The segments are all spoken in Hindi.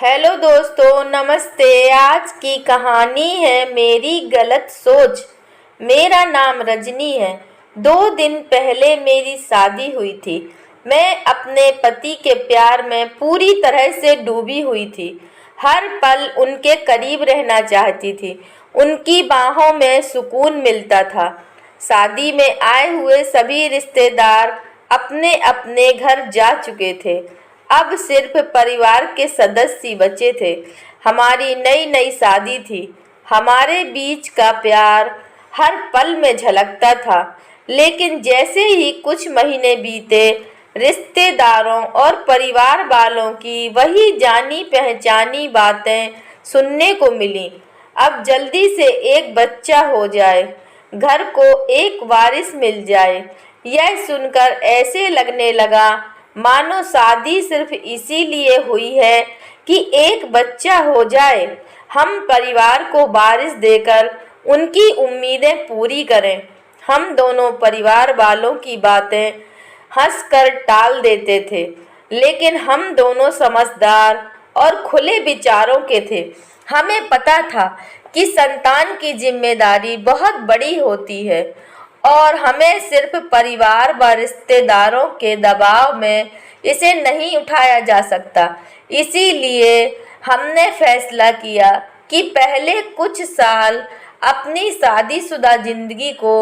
हेलो दोस्तों, नमस्ते। आज की कहानी है मेरी गलत सोच। मेरा नाम रजनी है। 2 दिन पहले मेरी शादी हुई थी। मैं अपने पति के प्यार में पूरी तरह से डूबी हुई थी। हर पल उनके करीब रहना चाहती थी। उनकी बाहों में सुकून मिलता था। शादी में आए हुए सभी रिश्तेदार अपने अपने घर जा चुके थे। अब सिर्फ परिवार के सदस्य ही बचे थे। हमारी नई नई शादी थी। हमारे बीच का प्यार हर पल में झलकता था। लेकिन जैसे ही कुछ महीने बीते, रिश्तेदारों और परिवार वालों की वही जानी पहचानी बातें सुनने को मिली। अब जल्दी से एक बच्चा हो जाए, घर को एक वारिस मिल जाए। यह सुनकर ऐसे लगने लगा मानो शादी सिर्फ इसीलिए हुई है कि एक बच्चा हो जाए, हम परिवार को वारिस देकर उनकी उम्मीदें पूरी करें। हम दोनों परिवार वालों की बातें हंसकर टाल देते थे, लेकिन हम दोनों समझदार और खुले विचारों के थे। हमें पता था कि संतान की जिम्मेदारी बहुत बड़ी होती है और हमें सिर्फ परिवार व रिश्तेदारों के दबाव में इसे नहीं उठाया जा सकता। इसीलिए हमने फैसला किया कि पहले कुछ साल अपनी शादीशुदा जिंदगी को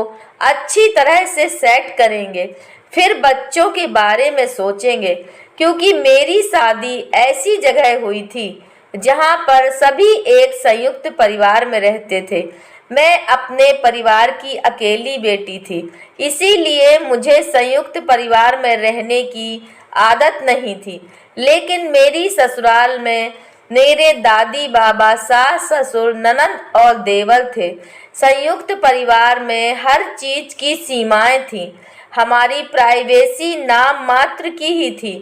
अच्छी तरह से सेट करेंगे, फिर बच्चों के बारे में सोचेंगे। क्योंकि मेरी शादी ऐसी जगह हुई थी जहां पर सभी एक संयुक्त परिवार में रहते थे। मैं अपने परिवार की अकेली बेटी थी, इसीलिए मुझे संयुक्त परिवार में रहने की आदत नहीं थी। लेकिन मेरी ससुराल में मेरे दादी बाबा, सास ससुर, ननद और देवर थे। संयुक्त परिवार में हर चीज की सीमाएं थीं। हमारी प्राइवेसी नाम मात्र की ही थी।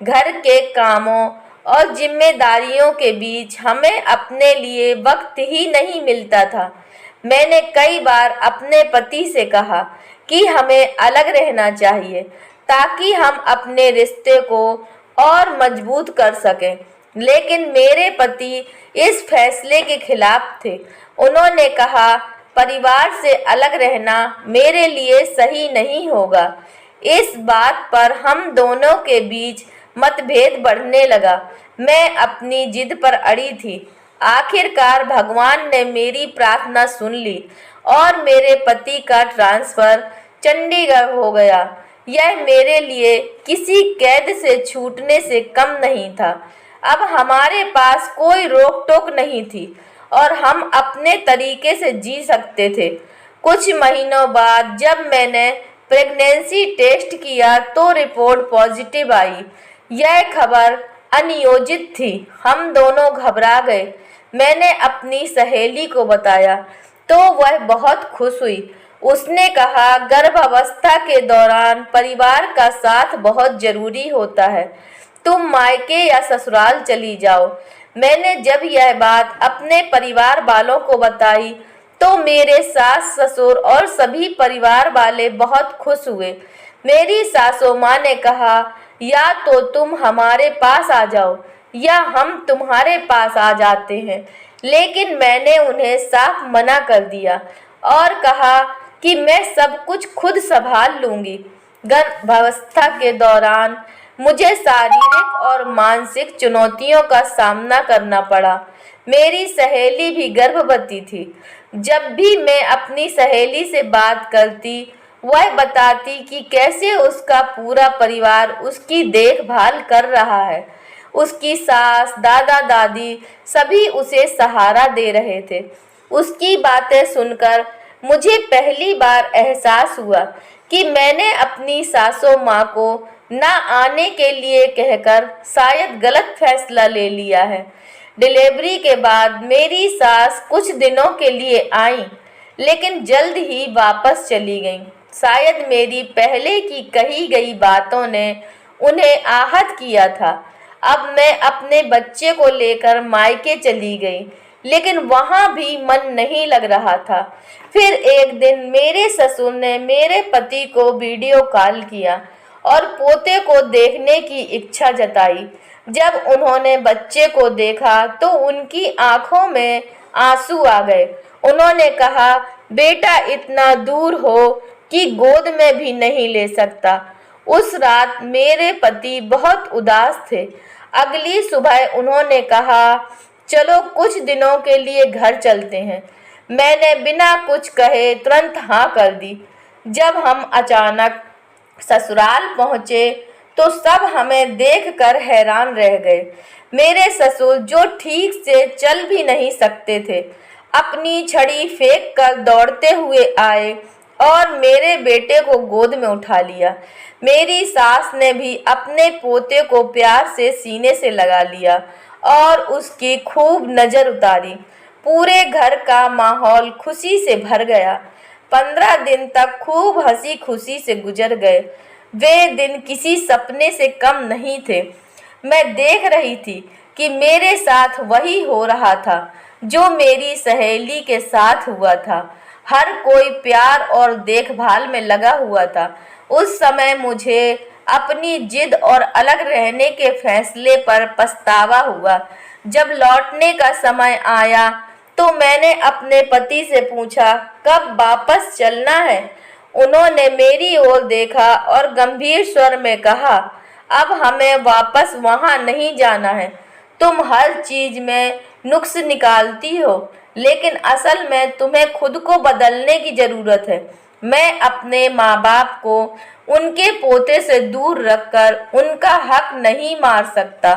घर के कामों और जिम्मेदारियों के बीच हमें अपने लिए वक्त ही नहीं मिलता था। मैंने कई बार अपने पति से कहा कि हमें अलग रहना चाहिए ताकि हम अपने रिश्ते को और मजबूत कर सकें, लेकिन मेरे पति इस फैसले के खिलाफ थे। उन्होंने कहा, परिवार से अलग रहना मेरे लिए सही नहीं होगा। इस बात पर हम दोनों के बीच मतभेद बढ़ने लगा। मैं अपनी जिद पर अड़ी थी। आखिरकार भगवान ने मेरी प्रार्थना सुन ली और मेरे पति का ट्रांसफर चंडीगढ़ हो गया। यह मेरे लिए किसी कैद से छूटने से कम नहीं था। अब हमारे पास कोई रोक टोक नहीं थी और हम अपने तरीके से जी सकते थे। कुछ महीनों बाद जब मैंने प्रेगनेंसी टेस्ट किया तो रिपोर्ट पॉजिटिव आई। यह खबर अनियोजित थी। हम दोनों घबरा गए। मैंने अपनी सहेली को बताया तो वह बहुत खुश हुई। उसने कहा, गर्भावस्था के दौरान परिवार का साथ बहुत जरूरी होता है। तुम मायके या ससुराल चली जाओ। मैंने जब यह बात अपने परिवार वालों को बताई तो मेरे सास ससुर और सभी परिवार वाले बहुत खुश हुए। मेरी सासू माँ ने कहा, या तो तुम हमारे पास आ जाओ या हम तुम्हारे पास आ जाते हैं। लेकिन मैंने उन्हें साफ मना कर दिया और कहा कि मैं सब कुछ खुद संभाल लूंगी। गर्भावस्था के दौरान मुझे शारीरिक और मानसिक चुनौतियों का सामना करना पड़ा। मेरी सहेली भी गर्भवती थी। जब भी मैं अपनी सहेली से बात करती, वह बताती कि कैसे उसका पूरा परिवार उसकी देखभाल कर रहा है। उसकी सास, दादा दादी सभी उसे सहारा दे रहे थे। उसकी बातें सुनकर मुझे पहली बार एहसास हुआ कि मैंने अपनी सासू माँ को ना आने के लिए कहकर शायद गलत फैसला ले लिया है। डिलीवरी के बाद मेरी सास कुछ दिनों के लिए आई, लेकिन जल्द ही वापस चली गईं। शायद मेरी पहले की कही गई बातों ने उन्हें आहत किया था। अब मैं अपने बच्चे को लेकर मायके चली गई, लेकिन वहाँ भी मन नहीं लग रहा था। फिर एक दिन मेरे ससुर ने मेरे पति को वीडियो कॉल किया और पोते को देखने की इच्छा जताई। जब उन्होंने बच्चे को देखा तो उनकी आंखों में आंसू आ गए। उन्होंने कहा, बेटा इतना दूर हो कि गोद में भी नहीं ले सकता। उस रात मेरे पति बहुत उदास थे। अगली सुबह उन्होंने कहा, चलो कुछ दिनों के लिए घर चलते हैं। मैंने बिना कुछ कहे तुरंत हाँ कर दी। जब हम अचानक ससुराल पहुंचे तो सब हमें देखकर हैरान रह गए। मेरे ससुर, जो ठीक से चल भी नहीं सकते थे, अपनी छड़ी फेंक कर दौड़ते हुए आए और मेरे बेटे को गोद में उठा लिया। मेरी सास ने भी अपने पोते को प्यार से सीने से लगा लिया और उसकी खूब नज़र उतारी। पूरे घर का माहौल खुशी से भर गया। 15 दिन तक खूब हंसी खुशी से गुजर गए। वे दिन किसी सपने से कम नहीं थे। मैं देख रही थी कि मेरे साथ वही हो रहा था जो मेरी सहेली के साथ हुआ था। हर कोई प्यार और देखभाल में लगा हुआ था। उस समय मुझे अपनी जिद और अलग रहने के फैसले पर पछतावा हुआ। जब लौटने का समय आया तो मैंने अपने पति से पूछा, कब वापस चलना है? उन्होंने मेरी ओर देखा और गंभीर स्वर में कहा, अब हमें वापस वहां नहीं जाना है। तुम हर चीज में नुक्स निकालती हो, लेकिन असल में तुम्हें खुद को बदलने की जरूरत है। मैं अपने माँ बाप को उनके पोते से दूर रखकर उनका हक नहीं मार सकता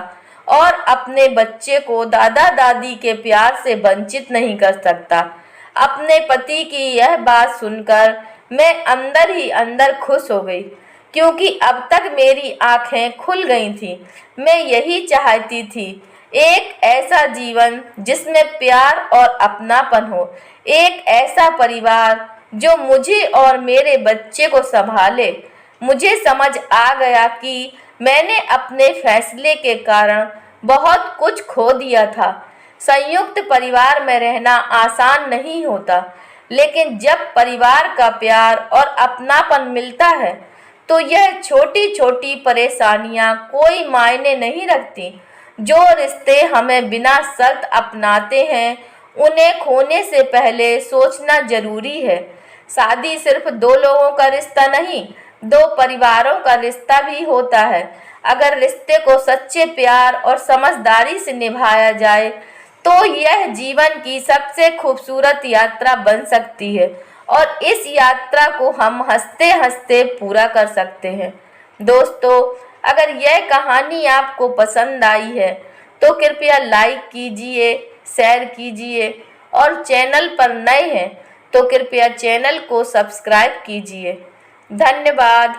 और अपने बच्चे को दादा दादी के प्यार से वंचित नहीं कर सकता। अपने पति की यह बात सुनकर मैं अंदर ही अंदर खुश हो गई, क्योंकि अब तक मेरी आंखें खुल गई थीं। मैं यही चाहती थी, एक ऐसा जीवन जिसमें प्यार और अपनापन हो, एक ऐसा परिवार जो मुझे और मेरे बच्चे को संभाले। मुझे समझ आ गया कि मैंने अपने फैसले के कारण बहुत कुछ खो दिया था। संयुक्त परिवार में रहना आसान नहीं होता, लेकिन जब परिवार का प्यार और अपनापन मिलता है तो यह छोटी छोटी परेशानियां कोई मायने नहीं रखती। जो रिश्ते हमें बिना शर्त अपनाते हैं, उन्हें खोने से पहले सोचना जरूरी है। शादी सिर्फ दो लोगों का रिश्ता नहीं, दो परिवारों का रिश्ता भी होता है। अगर रिश्ते को सच्चे प्यार और समझदारी से निभाया जाए तो यह जीवन की सबसे खूबसूरत यात्रा बन सकती है और इस यात्रा को हम हंसते हंसते पूरा कर सकते हैं। दोस्तों, अगर यह कहानी आपको पसंद आई है तो कृपया लाइक कीजिए, शेयर कीजिए और चैनल पर नए हैं तो कृपया चैनल को सब्सक्राइब कीजिए। धन्यवाद।